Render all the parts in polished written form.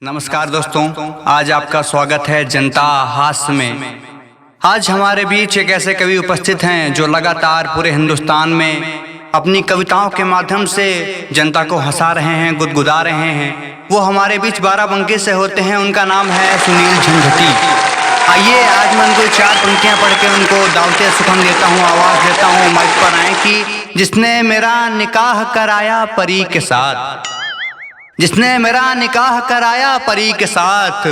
नमस्कार दोस्तों, आज आपका स्वागत है जनता हास्य में। आज हमारे बीच एक ऐसे कवि उपस्थित हैं जो लगातार पूरे हिंदुस्तान में अपनी कविताओं के माध्यम से जनता को हंसा रहे हैं, गुदगुदा रहे हैं। वो हमारे बीच बाराबंकी से होते हैं। उनका नाम है सुनील झंझटी। आइए आज मैं उनको 4 पंक्तियाँ पढ़ के उनको दावते सुखम देता हूँ, आवाज़ देता हूँ। माइक पर आए कि जिसने मेरा निकाह कराया परी के साथ, जिसने मेरा निकाह कराया परी के साथ,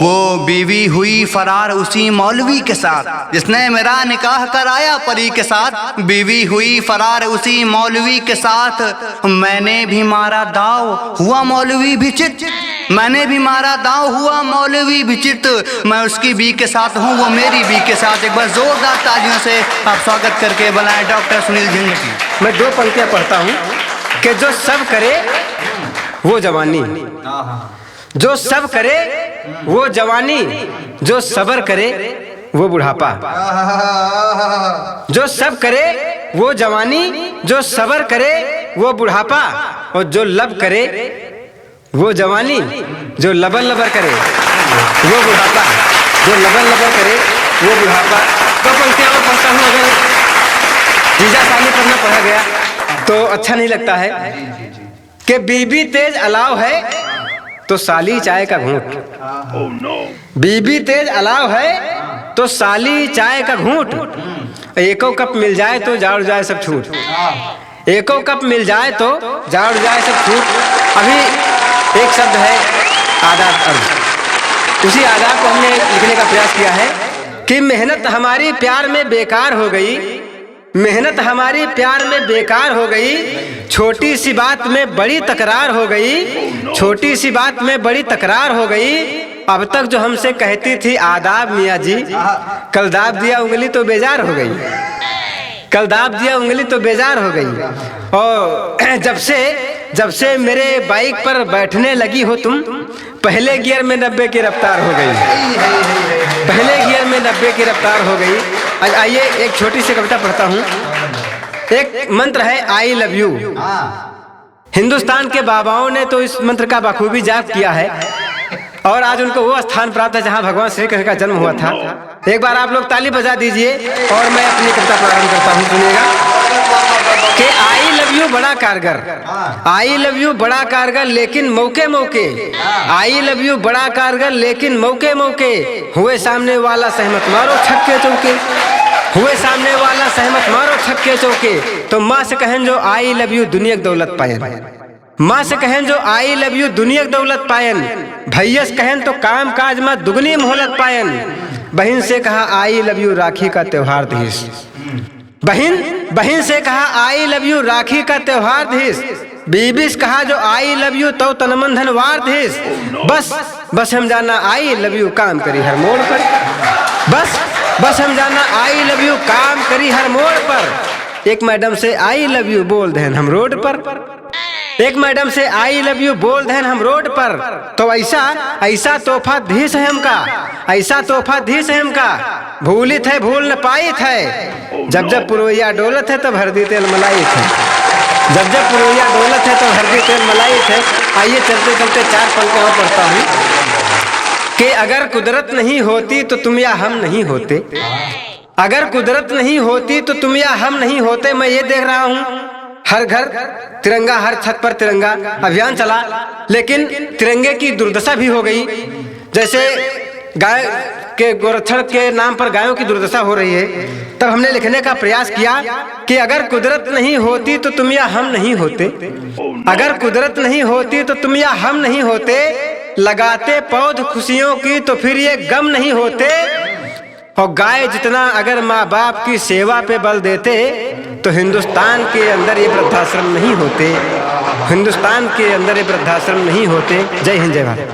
वो बीवी हुई फरार उसी मौलवी के साथ। जिसने मेरा निकाह कराया परी के साथ, बीवी हुई फरार उसी मौलवी के साथ। मैंने भी मारा दाव हुआ मौलवी भी चित, मैंने भी मारा दाव हुआ मौलवी भी चित। मैं उसकी बी के साथ हूँ, वो मेरी बी के साथ। एक बार जोरदार तालियों से आप स्वागत करके बुलाएं डॉक्टर सुनील झंझटी। मैं 2 पंक्तियां पढ़ता हूँ कि जो सब करे वो जवानी, जो सब करे वो जवानी, जो सब्र करे वो बुढ़ापा। जो सब करे वो जवानी, जो सब्र करे वो बुढ़ापा, और जो लब करे वो जवानी, जो लबर लबर करे वो बुढ़ापा, जो लबर लबर करे वो बुढ़ापा। 2 पंक्तियां और पढ़ता हूँ। अगर जीजा साली पर न पढ़ा गया तो अच्छा नहीं लगता है कि बीबी तेज अलाव है तो साली चाय का घूंट। बीबी तेज अलाव है तो साली चाय का घूंट। एको कप मिल जाए तो जाड़ जाए सब छूट। एको कप मिल जाए तो जाड़ जाए सब छूट। अभी एक शब्द है आदाब अर्ज। उसी आदाब को हमने लिखने का प्रयास किया है कि मेहनत हमारी प्यार में बेकार हो गई, मेहनत हमारी प्यार में बेकार हो गई। छोटी सी बात में बड़ी तकरार हो गई, छोटी सी बात में बड़ी तकरार हो गई। अब तक जो हमसे कहती थी आदाब मियाँ जी, कल दाब दिया उंगली तो बेजार हो गई, कल दाब दिया उंगली तो बेजार हो गई। और जब से मेरे बाइक पर बैठने लगी हो तुम, पहले गियर में 90 की रफ्तार हो गई, पहले गियर में 90 की रफ्तार हो गई। आइए एक छोटी सी कविता पढ़ता हूँ। एक मंत्र है आई लव यू। हिंदुस्तान के बाबाओं ने तो इस मंत्र का बखूबी जाप किया है और आज उनको वो स्थान प्राप्त है जहाँ भगवान श्री कृष्ण का जन्म हुआ था। एक बार आप लोग ताली बजा दीजिए और मैं अपनी कविता प्रारंभ करता हूँ। सुनिएगा कि आई लव यू बड़ा कारगर, आई लव यू बड़ा कारगर लेकिन मौके मौके, आई लव यू बड़ा कारगर लेकिन मौके मौके। हुए सामने वाला सहमत मारो छक्के चौके, हुए सामने वाला सहमत मारो छक्के चौके। तो माँ से कहें जो आई लव यू दुनिया की दौलत पायन, माँ से कहें जो आई लव यू दुनिया की दौलत पायन। भैया से कहें तो काम काज में दुगनी मोहलत पायन। बहन से कहा आई लव यू राखी का त्योहार धीस, बहन से कहा आई लव यू राखी का त्योहार धीस। बीबी से कहा जो आई लव यू तो तनमन धनवार धीस। बस हम जाना आई लव यू काम करी हर मोड़ पर, बस हम जाना आई लव यू काम करी हर मोड़ पर। एक मैडम से आई लव यू बोल दें हम रोड पर, एक मैडम से आई लव यू बोल दें हम रोड पर। तो ऐसा तोहफा धीस है हमका, ऐसा तोहफा धीस है हमका। भूली थे भूल न पाई थे, जब पुरोहिया डोलत है तब हरदी तेल मलाई थे, जब पुरोहिया डोलत है तब हरदी तेल मलाई थे। आइए चलते चलते 4 पंक्तियां और पढ़ता हूँ कि अगर कुदरत नहीं होती तो तुम या हम नहीं होते, अगर कुदरत नहीं होती तो तुम या हम नहीं होते। मैं ये देख रहा हूँ हर घर तिरंगा, हर छत पर तिरंगा अभियान चला, लेकिन तिरंगे की दुर्दशा भी हो गई। जैसे गाय के गोरक्षण के नाम पर गायों की दुर्दशा हो रही है। तब हमने लिखने का प्रयास किया कि अगर कुदरत नहीं होती तो तुम या हम नहीं होते, अगर कुदरत नहीं होती तो तुम या हम नहीं होते। लगाते पौध खुशियों की तो फिर ये गम नहीं होते। और गाय जितना अगर माँ बाप की सेवा पे बल देते तो हिंदुस्तान के अंदर ये वृद्धाश्रम नहीं होते, हिंदुस्तान के अंदर ये वृद्धाश्रम नहीं होते। जय हिंद, जय भारत।